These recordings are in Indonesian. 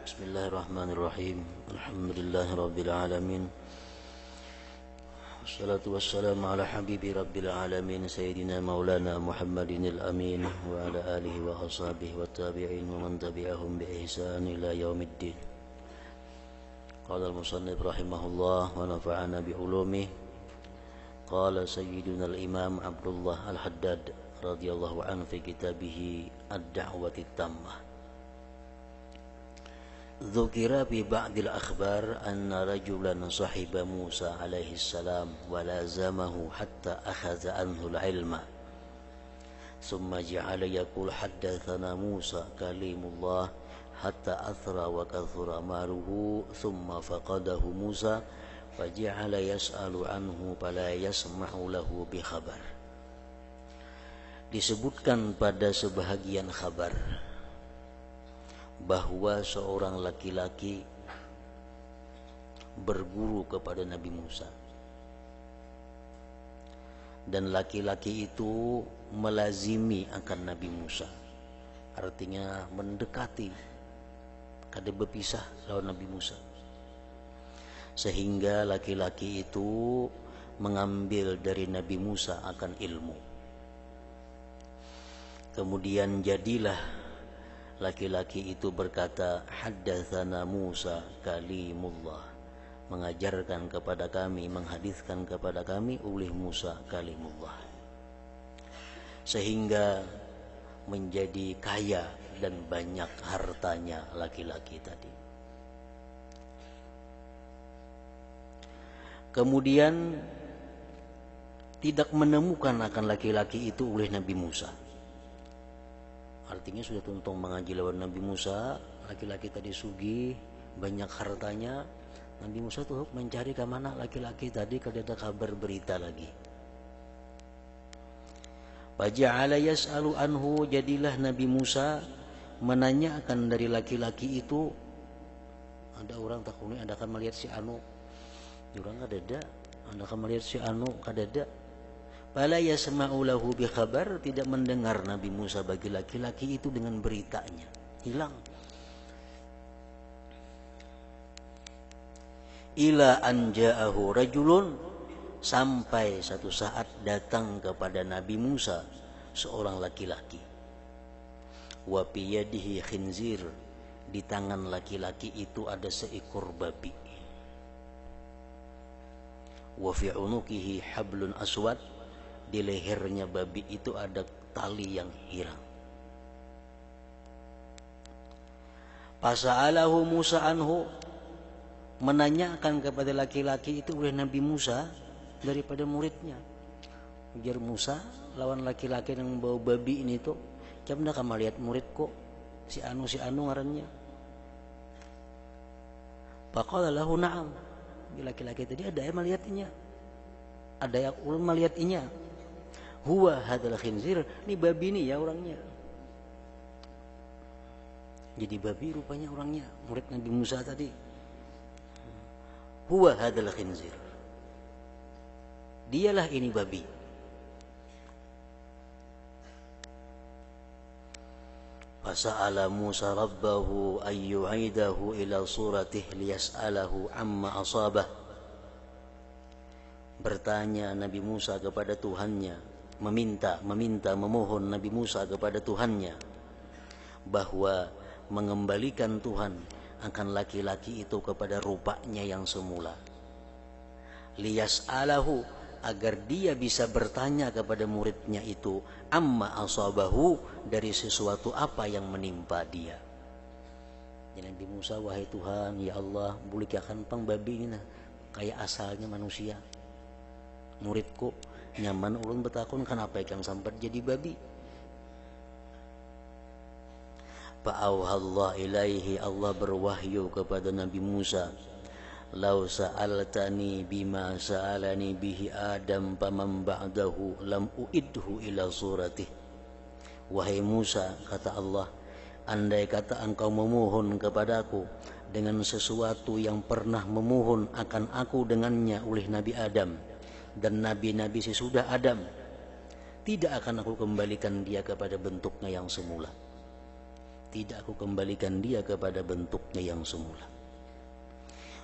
Bismillahirrahmanirrahim. Alhamdulillahirabbil alamin. Wassalatu wassalamu ala habibi rabbil alamin sayyidina maulana Muhammadinil amin wa ala alihi wa ashabihi wa tabi'in wa man tabi'ahum bi ihsan ila yaumiddin. Qala al-musannif rahimahullah wa nafa'ana bi ulumihi. Qala sayyiduna al-imam Abdullah al-Haddad radhiyallahu anhu fi kitabih Ad-Da'wati Tammah. Dzukira bi ba'dil akhbar anna rajulan sahiba Musa alaihi salam wa lazamahu hatta akhadha anhu al-ilma. Thumma ja'ala yaqul haddathana Musa kalimullah hatta athra wa kathura maluhu thumma faqadahu Musa faja'ala yas'alu anhu fala yasma'u lahu bi khabar. Disebutkan pada sebahagian khabar bahwa seorang laki-laki berguru kepada Nabi Musa, dan laki-laki itu melazimi akan Nabi Musa, artinya mendekati, kada berpisah lawan Nabi Musa, sehingga laki-laki itu mengambil dari Nabi Musa akan ilmu. Kemudian jadilah laki-laki itu berkata, haddatsana Musa kalimullah, mengajarkan kepada kami, menghadiskan kepada kami oleh Musa kalimullah, sehingga menjadi kaya dan banyak hartanya laki-laki tadi. Kemudian tidak menemukan akan laki-laki itu oleh Nabi Musa. Artinya sudah tuntung mengaji lawan Nabi Musa, laki-laki tadi sugih, banyak hartanya. Nabi Musa tuh mencari ke mana laki-laki tadi, kada ada kabar berita lagi. Faja'ala yas'alu anhu, jadilah Nabi Musa menanyakan dari laki-laki itu. Ada orang takuni, ada kan melihat si anu, orang kada ada, ada kan melihat si anu, kada ada. Fala yasma'u lahu bi khabar, tidak mendengar Nabi Musa bagi laki-laki itu dengan beritanya, hilang. Ila an ja'ahu rajulun, sampai satu saat datang kepada Nabi Musa seorang laki-laki. Wa fi yadihi khinzir, di tangan laki-laki itu ada seekor babi. Wa fi unuqihi hablun aswad, di lehernya babi itu ada tali yang hirang. Fasa'alahu Musa anhu, menanyakan kepada laki-laki itu oleh Nabi Musa daripada muridnya. Ujar Musa, lawan laki-laki yang membawa babi ini tuh, jam dah kamu lihat murid kok, si anu ngarannya. Faqala lahu na'am, laki-laki tadi ada yang melihatnya, ada yang ulun melihatnya. Huwa hadal khinzir, ini babi ini ya orangnya. Jadi babi rupanya orangnya, murid Nabi Musa tadi. Huwa hadal khinzir, dialah ini babi. Fasa'ala Musa rabbahu ayyu'idahu ila suratih liyas'alahu amma asabah. Bertanya Nabi Musa kepada Tuhannya, memohon Nabi Musa kepada Tuhannya bahwa mengembalikan Tuhan akan laki-laki itu kepada rupanya yang semula. Liyas'alahu, agar dia bisa bertanya kepada muridnya itu amma asabahu, dari sesuatu apa yang menimpa dia. Jadi Nabi Musa, wahai Tuhan, ya Allah, bolehkan pang babi ini nah, kayak asalnya manusia. Muridku nyaman ulun betakun, kenapa ikan sampai jadi babi. Fa'auhallah ilaihi, Allah berwahyu kepada Nabi Musa, lau sa'altani bima sa'alani bihi Adam faman ba'dahu lam uidhu ila suratih. Wahai Musa, kata Allah, andai kata engkau memohon kepadaku dengan sesuatu yang pernah memohon akan aku dengannya oleh Nabi Adam dan nabi-nabi sesudah Adam, tidak akan aku kembalikan dia kepada bentuknya yang semula. tidak aku kembalikan dia kepada bentuknya yang semula.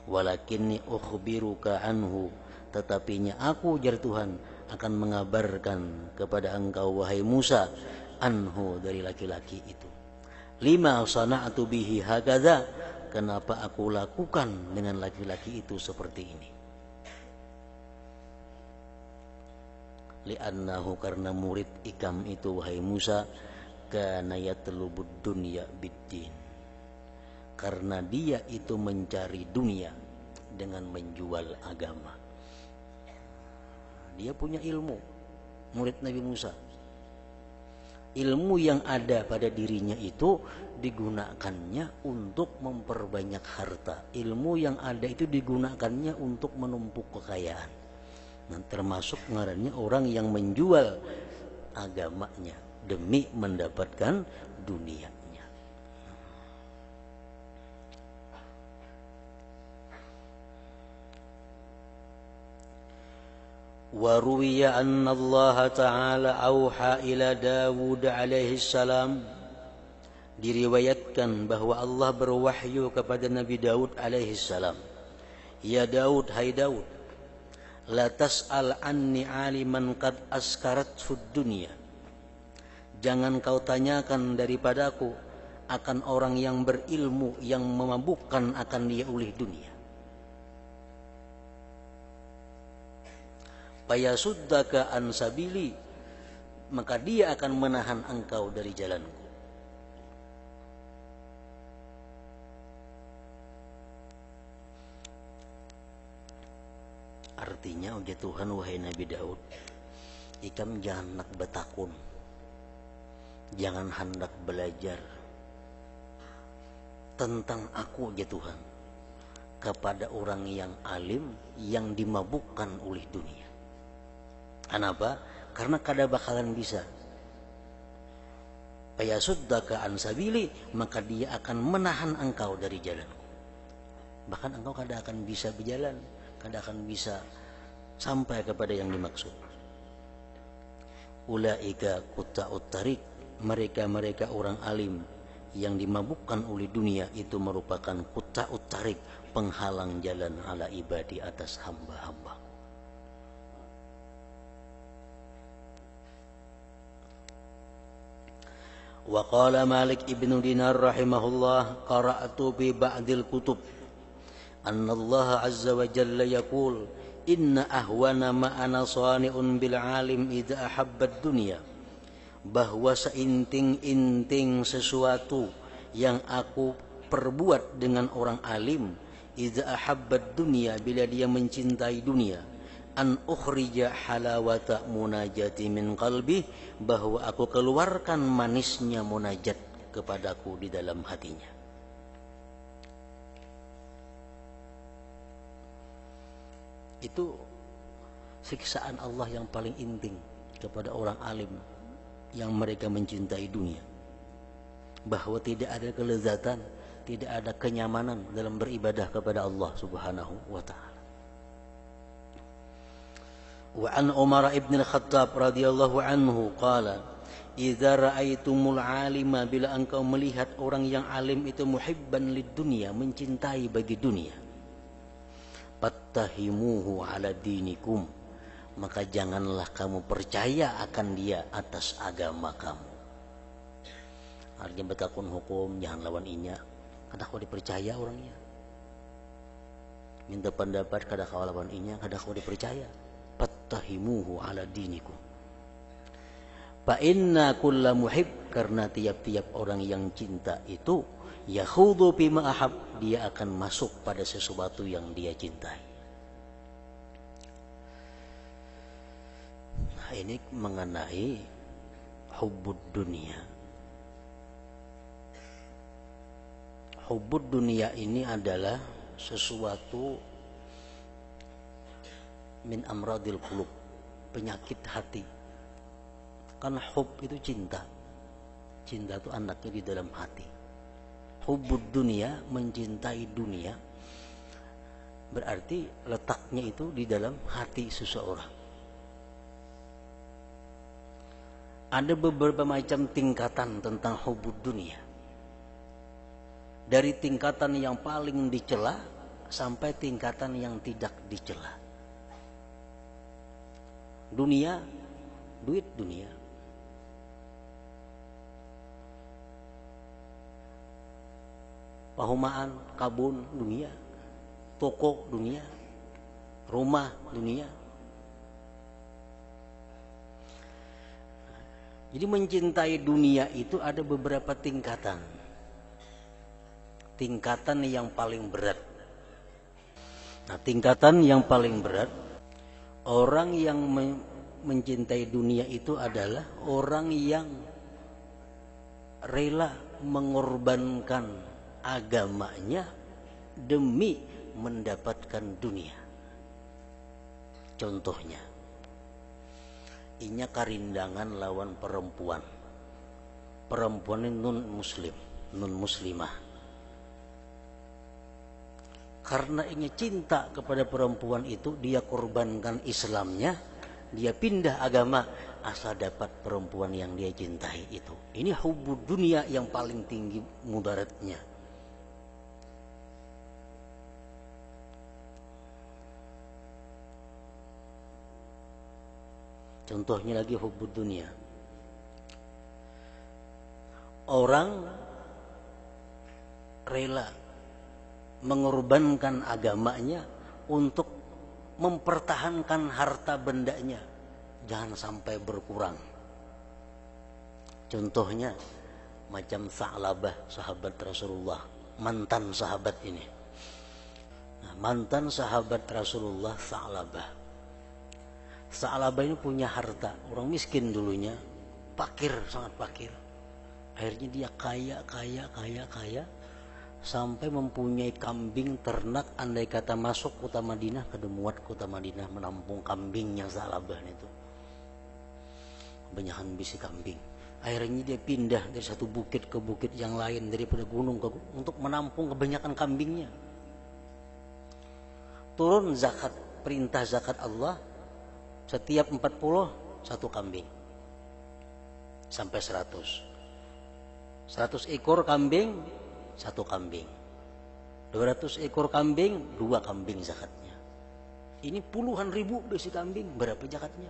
Walakinni ukhbiruka anhu, tetapinya aku, jar Tuhan, akan mengabarkan kepada engkau wahai Musa, anhu, dari laki-laki itu. Lima sana'tu bihi hakadha, kenapa aku lakukan dengan laki-laki itu seperti ini. Li'annahu, karena murid Ikam itu wahai Musa, kana yatlubud dunya biddin, karena dia itu mencari dunia dengan menjual agama. Dia punya ilmu, murid Nabi Musa. Ilmu yang ada pada dirinya itu digunakannya untuk memperbanyak harta. Ilmu yang ada itu digunakannya untuk menumpuk kekayaan. Nah, termasuk ngarannya orang yang menjual agamanya demi mendapatkan dunianya. Wa ruwiya anna Allah Ta'ala auha ila Dawud alaihi salam, diriwayatkan bahwa Allah berwahyu kepada Nabi Daud alaihi salam. Ya Daud, hai Daud, la tas'al anni aliman qad askarat fud dunya, jangan kau tanyakan daripadaku akan orang yang berilmu yang memabukkan akan dia oleh dunia. Fayasuddaka an sabili, maka dia akan menahan engkau dari jalanku. Artinya, ujar Tuhan, wahai Nabi Daud, ikam jangan nak betakun, jangan hendak belajar tentang aku, ujar Tuhan, kepada orang yang alim yang dimabukkan oleh dunia. Kenapa? Karena kada bakalan bisa. Fayasuddaka an sabili, maka dia akan menahan engkau dari jalanku. Bahkan engkau kada akan bisa berjalan, kada akan bisa sampai kepada yang dimaksud. Ulaika qutta'ut tariq, mereka orang alim yang dimabukkan oleh dunia itu merupakan qutta'ut tariq, penghalang jalan ala ibadi, atas hamba-hamba. Wa qala Malik ibn Dinar rahimahullah, qara'tu bi ba'dil kutub anna Allah azza wa jalla yaqul inna ahwana ma ana sani'un bil alim idza ahabba dunya, bahwa seinting-inting sesuatu yang aku perbuat dengan orang alim, idza ahabba dunya, bila dia mencintai dunia, an ukhrija halawata munajati min qalbi, bahwa aku keluarkan manisnya munajat kepadaku di dalam hatinya. Itu siksaan Allah yang paling inting kepada orang alim yang mereka mencintai dunia, bahwa tidak ada kelezatan, tidak ada kenyamanan dalam beribadah kepada Allah Subhanahu wa ta'ala. Wa an Umar ibn al-Khattab radhiyallahu anhu qala, idza ra'aitumul alima, bila engkau melihat orang yang alim itu muhibban lid dunya, mencintai bagi dunia, fattahimuhu ala dinikum, maka janganlah kamu percaya akan dia atas agama kamu. Artinya betakun hukum, jangan lawan inya, kada kau dipercaya orangnya. Minta pendapat, kada kau lawan inya, kada kau dipercaya. Fattahimuhu ala dinikum. Fa inna kulla muhib, karena tiap-tiap orang yang cinta itu yakhudu bima ahab, dia akan masuk pada sesuatu yang dia cintai. Nah, ini mengenai hubbud dunia. Hubbud dunia ini adalah sesuatu min amradil qulub, penyakit hati. Karena hub itu cinta. Cinta itu anaknya di dalam hati. Hubbud dunia, mencintai dunia, berarti letaknya itu di dalam hati seseorang. Ada beberapa macam tingkatan tentang hubbud dunia. dari tingkatan yang paling dicela sampai tingkatan yang tidak dicela. Dunia, duit dunia. Pahumaan, kabun dunia, toko dunia, rumah dunia. Jadi mencintai dunia itu ada beberapa tingkatan. Tingkatan yang paling berat. Nah, tingkatan yang paling berat, orang yang mencintai dunia itu adalah orang yang rela mengorbankan agamanya demi mendapatkan dunia. Contohnya, inya karindangan lawan perempuan. Perempuan ini non muslim, non muslimah. Karena inya cinta kepada perempuan itu, dia korbankan Islamnya, dia pindah agama asal dapat perempuan yang dia cintai itu. Ini hubbud dunia yang paling tinggi mudaratnya. Contohnya lagi hubbud dunia. Orang rela mengorbankan agamanya untuk mempertahankan harta bendanya, jangan sampai berkurang. Contohnya macam Sa'labah, sahabat Rasulullah, mantan sahabat ini. Nah, mantan sahabat Rasulullah Sa'labah. Sa'labah ini punya harta, orang miskin dulunya, fakir, sangat fakir. Akhirnya dia kaya, sampai mempunyai kambing ternak. Andai kata masuk kota Madinah, kada muat kota Madinah menampung kambingnya Sa'labah itu. Kebanyakan bisi kambing. Akhirnya dia pindah dari satu bukit ke bukit yang lain, daripada gunung ke gunung, untuk menampung kebanyakan kambingnya. Turun zakat, perintah zakat Allah, setiap 40 satu kambing sampai 100 ekor kambing satu kambing, 200 ekor kambing 2 kambing zakatnya. Ini puluhan ribu besi kambing, berapa zakatnya?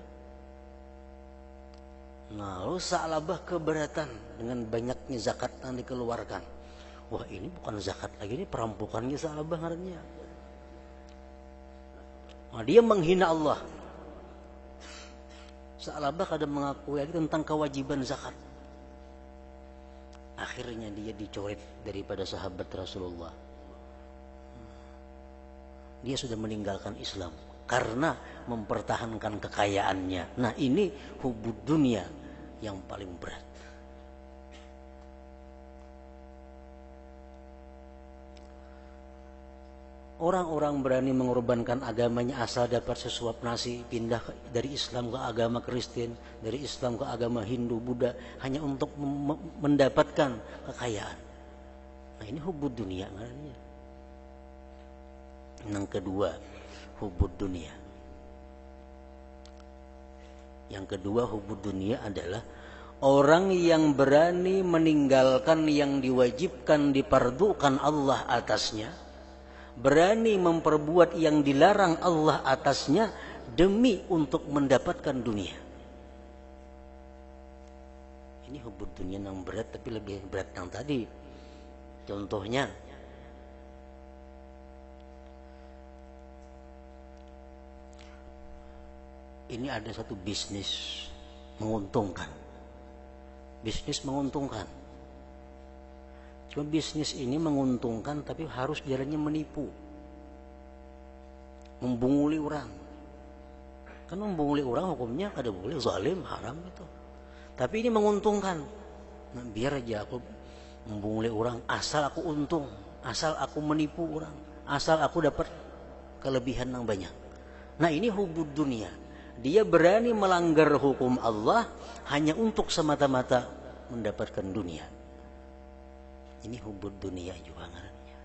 Nah, lalu Sa'labah keberatan dengan banyaknya zakat yang dikeluarkan. Wah, ini bukan zakat lagi, ini perampokannya Sa'labah ngarannya. Nah, dia menghina Allah. Sa'labah kadang mengakui lagi tentang kewajiban zakat. Akhirnya dia dicoret daripada sahabat Rasulullah. Dia sudah meninggalkan Islam karena mempertahankan kekayaannya. Nah, ini hubbud dunia yang paling berat. Orang-orang berani mengorbankan agamanya asal dapat sesuap nasi, pindah dari Islam ke agama Kristen, dari Islam ke agama Hindu, Buddha, hanya untuk mendapatkan kekayaan. Nah, ini hubbud dunia namanya. Yang kedua, hubbud dunia. Yang kedua, hubbud dunia adalah orang yang berani meninggalkan yang diwajibkan, dipardukan Allah atasnya, berani memperbuat yang dilarang Allah atasnya demi untuk mendapatkan dunia. Ini hubbud dunia yang berat, tapi lebih berat yang tadi. Contohnya, ini ada satu bisnis menguntungkan. Bisnis menguntungkan. Cuma bisnis ini menguntungkan tapi harus jalannya menipu, membunguli orang. Kan membunguli orang hukumnya kada boleh, zalim, haram itu. Tapi ini menguntungkan. Nah, biar aja aku membunguli orang, asal aku untung, asal aku menipu orang, asal aku dapat kelebihan yang banyak. Nah, ini hubbud dunia. Dia berani melanggar hukum Allah hanya untuk semata-mata mendapatkan dunia. Ini hubbud dunia juga ngarannya.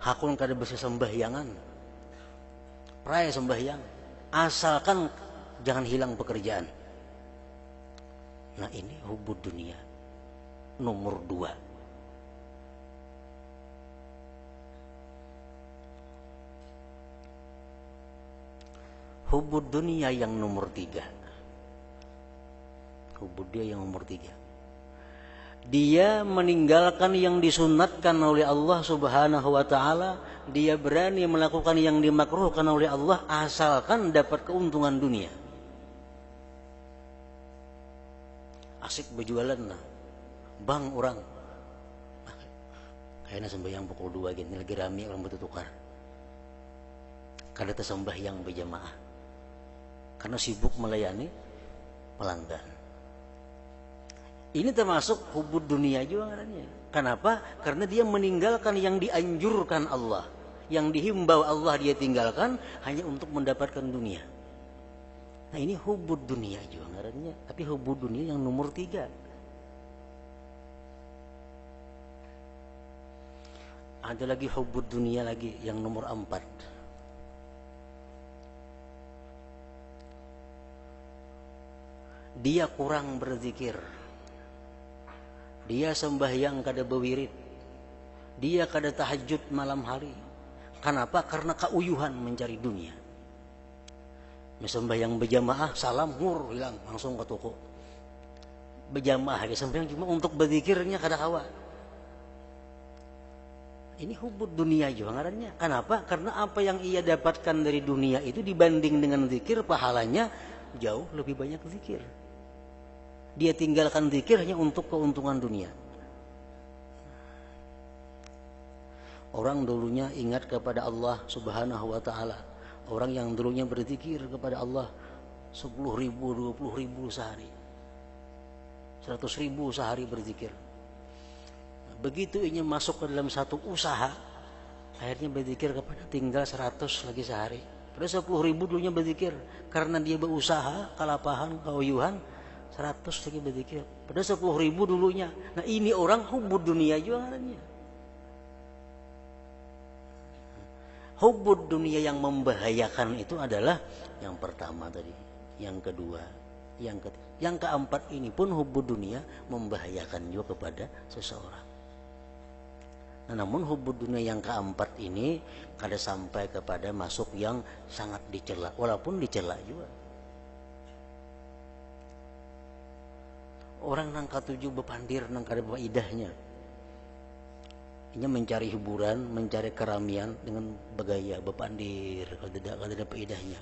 Hakun kada bisa sembahyangan, pray sembahyang, asalkan jangan hilang pekerjaan. Nah ini hubud dunia nomor 2. Hubud dunia yang nomor 3. Hubud dia yang nomor 3. Dia meninggalkan yang disunatkan oleh Allah Subhanahu wa ta'ala. Dia berani melakukan yang dimakruhkan oleh Allah asalkan dapat keuntungan dunia. Asik berjualan lah. Bang orang kayaknya sembahyang pukul 2 gini lagi rame orang bertukar. Kada tersembahyang berjamaah karena sibuk melayani pelanggan. Ini termasuk hubud dunia juga katanya. Kenapa? Karena dia meninggalkan yang dianjurkan Allah, yang dihimbau Allah dia tinggalkan hanya untuk mendapatkan dunia. Nah ini hubud dunia juga katanya. Tapi hubud dunia yang nomor 3. Ada lagi hubud dunia lagi yang nomor 4. Dia kurang berzikir. Dia sembahyang kada bewirid. Dia kada tahajud malam hari. Kenapa? Karena keuyuhan mencari dunia. Sembahyang berjamaah, salam ngur hilang langsung ke toko. Berjamaah dia sembahyang cuma untuk berzikirnya kada kawa. Ini hubud dunia juga ngarannya. Kenapa? Karena apa yang ia dapatkan dari dunia itu dibanding dengan zikir pahalanya jauh lebih banyak zikir. Dia tinggalkan zikir hanya untuk keuntungan dunia. Orang dulunya ingat kepada Allah Subhanahu wa ta'ala. Orang yang dulunya berzikir kepada Allah 10.000, 20.000 sehari, 100.000 sehari berzikir. Begitu ini masuk ke dalam satu usaha, akhirnya berzikir kepada tinggal 100 lagi sehari. Pada 10.000 dulunya berzikir, karena dia berusaha, kelapahan, keuyuhan, 100 lagi berzikir. Pada 10.000 dulunya. Nah ini orang hubud dunia juga katanya. Hubud dunia yang membahayakan itu adalah yang pertama tadi, yang kedua, yang ketiga. Yang keempat ini pun hubud dunia membahayakan juga kepada seseorang. Nah, namun hubud dunia yang keempat ini kada sampai kepada masuk yang sangat dicela, walaupun dicela juga. Orang nang katuju bepandir nang kada idahnya. Ini mencari hiburan, mencari keramian dengan bergaya bepandir, kalau tidak ada idahnya.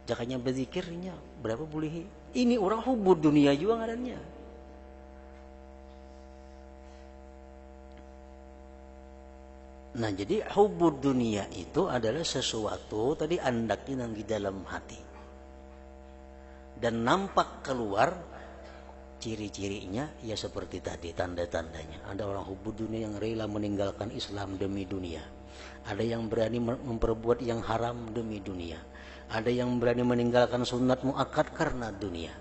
Jakanya berzikirnya berapa boleh? Ini orang hubud dunia juga ngadanya. Nah jadi hubud dunia itu adalah sesuatu tadi andaknya yang di dalam hati dan nampak keluar. Ciri-cirinya ya seperti tadi, tanda-tandanya. Ada orang hubud dunia yang rela meninggalkan Islam demi dunia. Ada yang berani memperbuat yang haram demi dunia. Ada yang berani meninggalkan sunat muakkad karena dunia.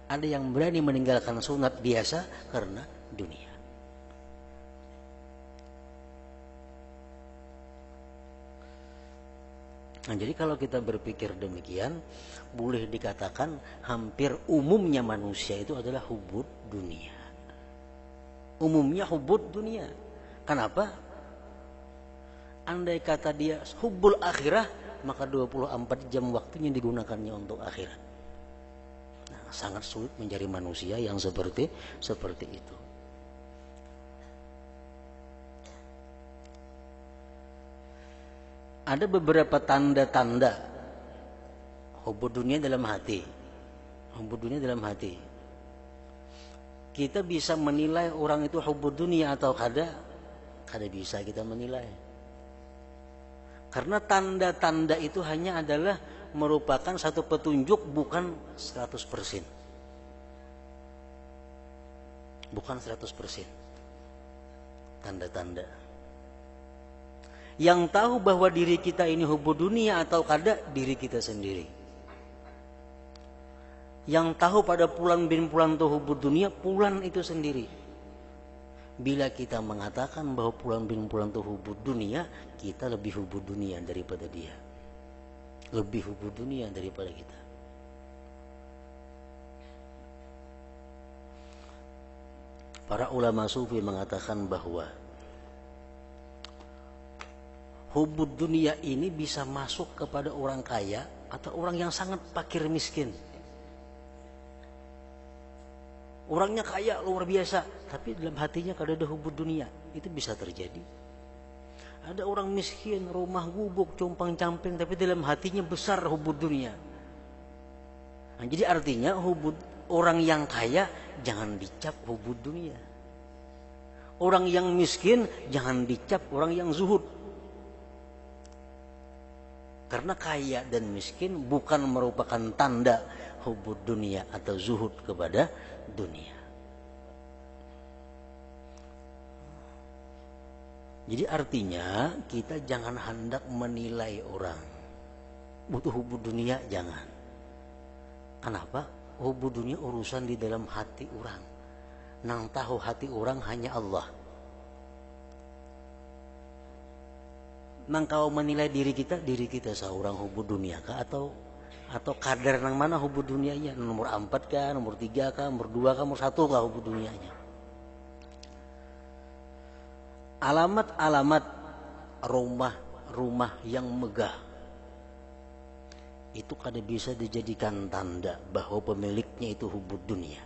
Ada yang berani meninggalkan sunat biasa karena dunia. Nah, jadi kalau kita berpikir demikian, boleh dikatakan hampir umumnya manusia itu adalah hubud dunia. Umumnya hubud dunia. Kenapa? Andai kata dia hubul akhirah, maka 24 jam waktunya digunakannya untuk akhirat. Nah, sangat sulit mencari manusia yang seperti itu. Ada beberapa tanda-tanda hubud dunia dalam hati. Hubud dunia dalam hati. Kita bisa menilai orang itu hubud dunia atau kada bisa kita menilai. Karena tanda-tanda itu hanya adalah merupakan satu petunjuk, bukan 100%. Bukan 100%. Tanda-tanda. Yang tahu bahwa diri kita ini hubud dunia atau kada, diri kita sendiri. Yang tahu pada pulan bin pulan itu hubud dunia, pulan itu sendiri. Bila kita mengatakan bahwa pulan bin pulan itu hubud dunia, kita lebih hubud dunia daripada dia. Lebih hubud dunia daripada kita. Para ulama sufi mengatakan bahwa hubud dunia ini bisa masuk kepada orang kaya atau orang yang sangat fakir miskin. Orangnya kaya luar biasa, tapi dalam hatinya kalau ada hubud dunia, itu bisa terjadi. Ada orang miskin, rumah gubuk, compang-camping, tapi dalam hatinya besar hubud dunia. Nah, jadi artinya hubud orang yang kaya jangan dicap hubud dunia. Orang yang miskin jangan dicap orang yang zuhud. Karena kaya dan miskin bukan merupakan tanda hubud dunia atau zuhud kepada dunia. Jadi artinya kita jangan hendak menilai orang. Butuh hubud dunia, jangan. Kenapa? Hubud dunia urusan di dalam hati orang. Nang tahu hati orang hanya Allah. Nang kau menilai diri kita seorang hubud dunia kah atau kadar nang mana hubud dunianya, nomor 4 kah, nomor 3 kah, nomor 2 kah, nomor 1 kah hubud dunianya. Alamat-alamat rumah yang megah itu kada bisa dijadikan tanda bahwa pemiliknya itu hubud dunia.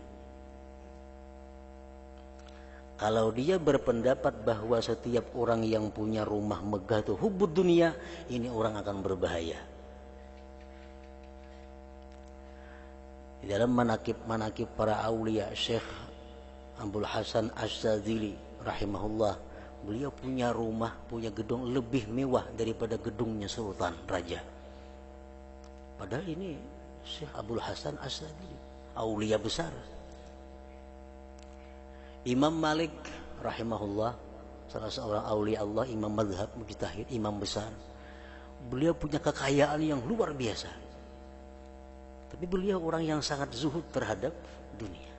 Kalau dia berpendapat bahwa setiap orang yang punya rumah megah itu hubud dunia, ini orang akan berbahaya. Di dalam manakib para aulia, Syekh Abdul Hasan Asyadzili rahimahullah, beliau punya rumah, punya gedung lebih mewah daripada gedungnya sultan raja. Padahal ini Syekh Abdul Hasan Asyadzili, aulia besar. Imam Malik rahimahullah, salah seorang aulia Allah, imam mazhab mujtahid, imam besar. Beliau punya kekayaan yang luar biasa. Tapi beliau orang yang sangat zuhud terhadap dunia.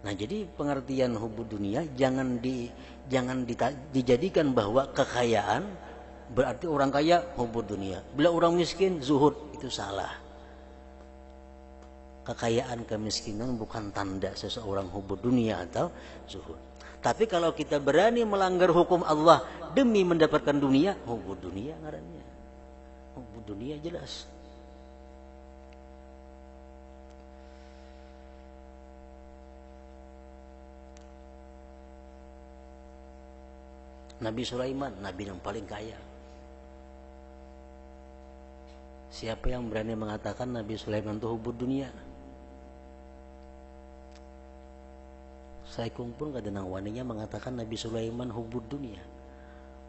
Nah, jadi pengertian hubud dunia jangan dijadikan bahwa kekayaan berarti orang kaya hubud dunia. Bila orang miskin zuhud, itu salah. Kekayaan, kemiskinan bukan tanda seseorang hubud dunia atau zuhud. Tapi kalau kita berani melanggar hukum Allah demi mendapatkan dunia, hubud dunia ngarannya. Hubud dunia jelas. Nabi Sulaiman, nabi yang paling kaya. Siapa yang berani mengatakan Nabi Sulaiman itu hubud dunia? Saya kumpul gak ada waninya mengatakan Nabi Sulaiman hubud dunia.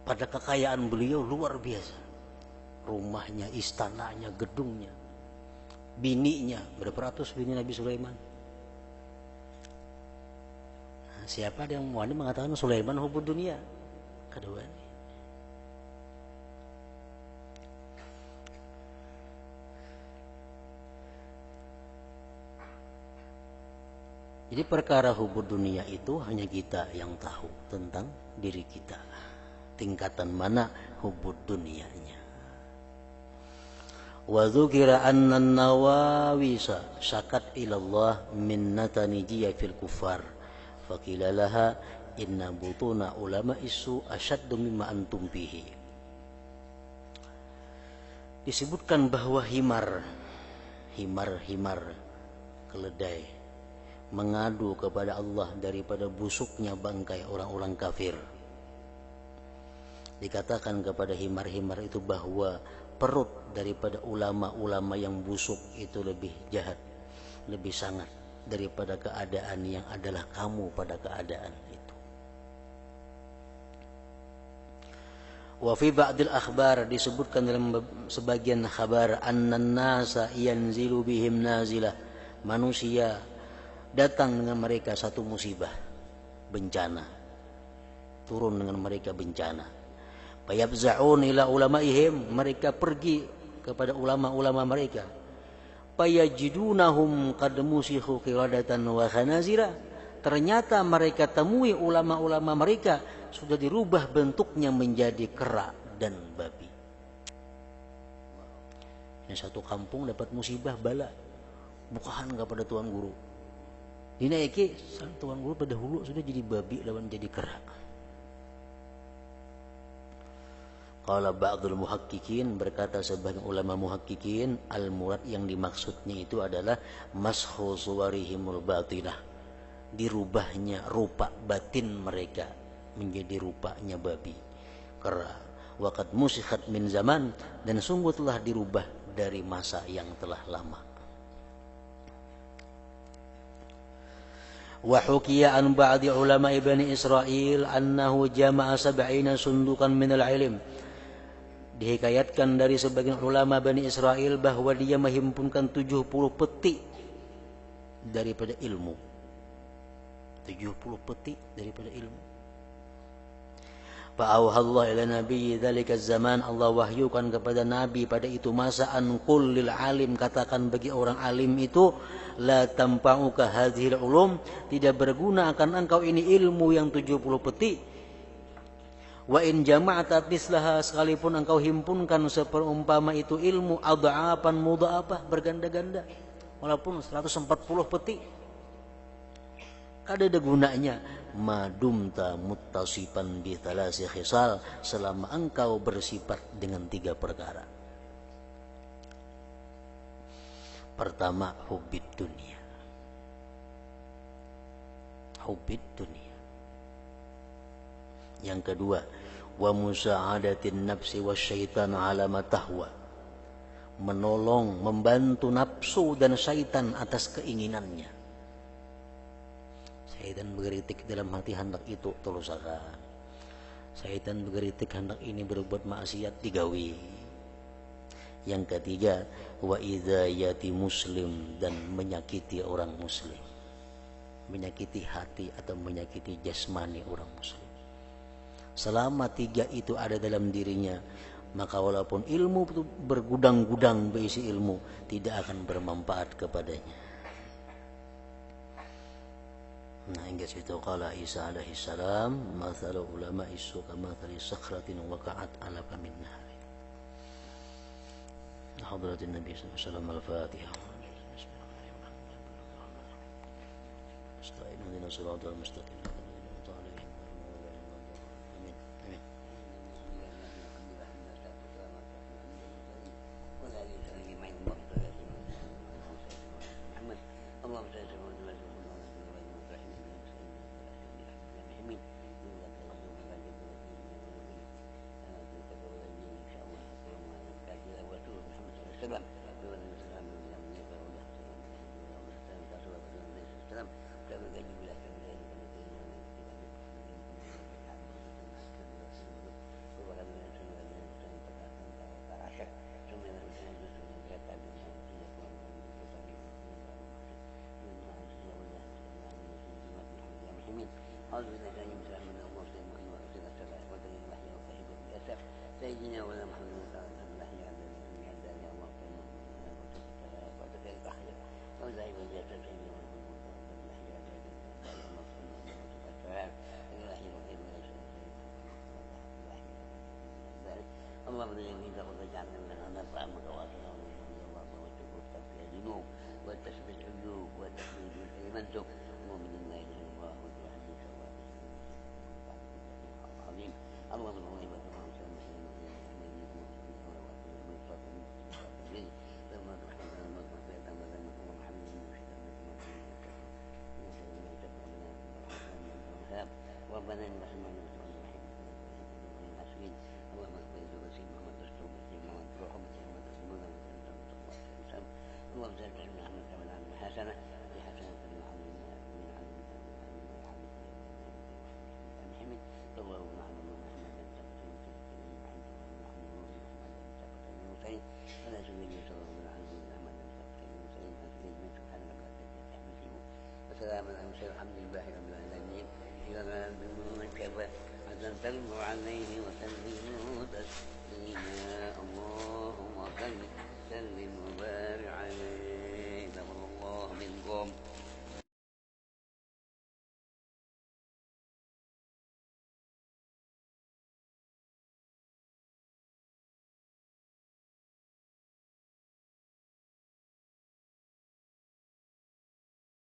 Pada kekayaan beliau luar biasa. Rumahnya, istananya, gedungnya, bininya, berapa ratus bini Nabi Sulaiman. Nah, siapa yang wani mengatakan Sulaiman hubud dunia? Kedua ini. Jadi perkara hubud dunia itu hanya kita yang tahu tentang diri kita. Tingkatan mana hubud dunianya. Wa dzukira anna an-nawawisa syakat ilallah min natanijiyya fil kufar. Faqila laha inna butuna ulama isu asyaddu mimma antum bihi. Disebutkan bahwa himar keledai mengadu kepada Allah daripada busuknya bangkai orang-orang kafir. Dikatakan kepada himar-himar itu bahwa perut daripada ulama-ulama yang busuk itu lebih jahat, lebih sangat daripada keadaan yang adalah kamu pada keadaan itu. Wa fi ba'dil akhbar, disebutkan dalam sebagian kabar, annan nasa yanzilu bihim nazilah, manusia datang dengan mereka satu musibah, bencana, turun dengan mereka bencana. Fayabza'un ila ulamaihim, mereka pergi kepada ulama-ulama mereka. Fayajidunahum qad musikhu qiradatan wa khanazira, ternyata mereka temui ulama-ulama mereka sudah dirubah bentuknya menjadi kera dan babi. Yang satu kampung dapat musibah bala, bukahan kepada tuan guru. Dinaiki tuan guru pada hulu sudah jadi babi lawan jadi kera. Qala ba'dul muhaqqiqin, berkata sebagian ulama muhaqqiqin, al-murad yang dimaksudnya itu adalah mashu suwarihimul batinah, dirubahnya rupa batin mereka menjadi rupanya babi, kera. Waqad musikhat min zaman, dan sungguh telah dirubah dari masa yang telah lama. Wa hukiya an ba'di ulama Bani Israil annahu jama'a sab'ina sundukan minal ilm. Dihikayatkan dari sebagian ulama Bani Israel bahwa dia menghimpunkan 70 peti daripada ilmu. 70 peti daripada ilmu. Fa'auhallahu ila nabiyyi dzalika zaman, Allah wahyukan kepada nabi pada itu masa, an qul lil alim, katakan bagi orang alim itu, la tanfa'uka hadhil ulum, tidak berguna akan engkau ini ilmu yang 70 peti. Wa in jama'ata mislaha, sekalipun engkau himpunkan seperumpama itu ilmu, adha'afan mudha'afah, berganda-ganda, walaupun 140 peti, kada ada gunanya. Madumta muttasifan bi thalasi khisal, selama engkau bersifat dengan 3 perkara. Pertama, hubbid dunia. Hubbid dunia. Yang kedua, wa musa'adatin nafsi wasyaitan ala matahwa, menolong, membantu nafsu dan syaitan atas keinginannya. Syaitan bergeritik dalam hati hendak itu tulusakan. Syaitan bergeritik hendak ini berbuat maksiat digawi. Yang ketiga, wa idzayati muslim, dan menyakiti orang muslim, menyakiti hati atau menyakiti jasmani orang muslim. Selama 3 itu ada dalam dirinya, maka walaupun ilmu itu bergudang-gudang berisi ilmu, tidak akan bermanfaat kepadanya. Nah, hingga situ qala Isa alaihi salam, mathalu ulama isu kamathali sakhratin waqa'at ala famin nahar. Hadratin Nabi sallallahu alaihi wasallam, al-Fatihah. Astagfirullahaladzim, shiratal mustaqim. سيدنا ولا محمد صلى الله عليه وسلم يا الله اللهم اني اعوذ واجعلنا من النفع متواصلا والتوفيق في الذنوب والتثبيت العيوب والتحميد المنسوب اللهم انا اله الله والحديث العظيم اللهم اني ربنا انك سميع الدعاء اللهم اغفر لي محمد رسول محمد وحب محمد رسول اللهم زد من عملك من عمل حسنه في حسنه من عمل من عمل محمد اللهم محمد ولا سبيل صلى الله عليه وسلم وسلام على المرسلين الحمد لله رب العالمين إلى المنكر حتى تلموا عليه وسلموا تسليما اللهم صل وسلم وبارك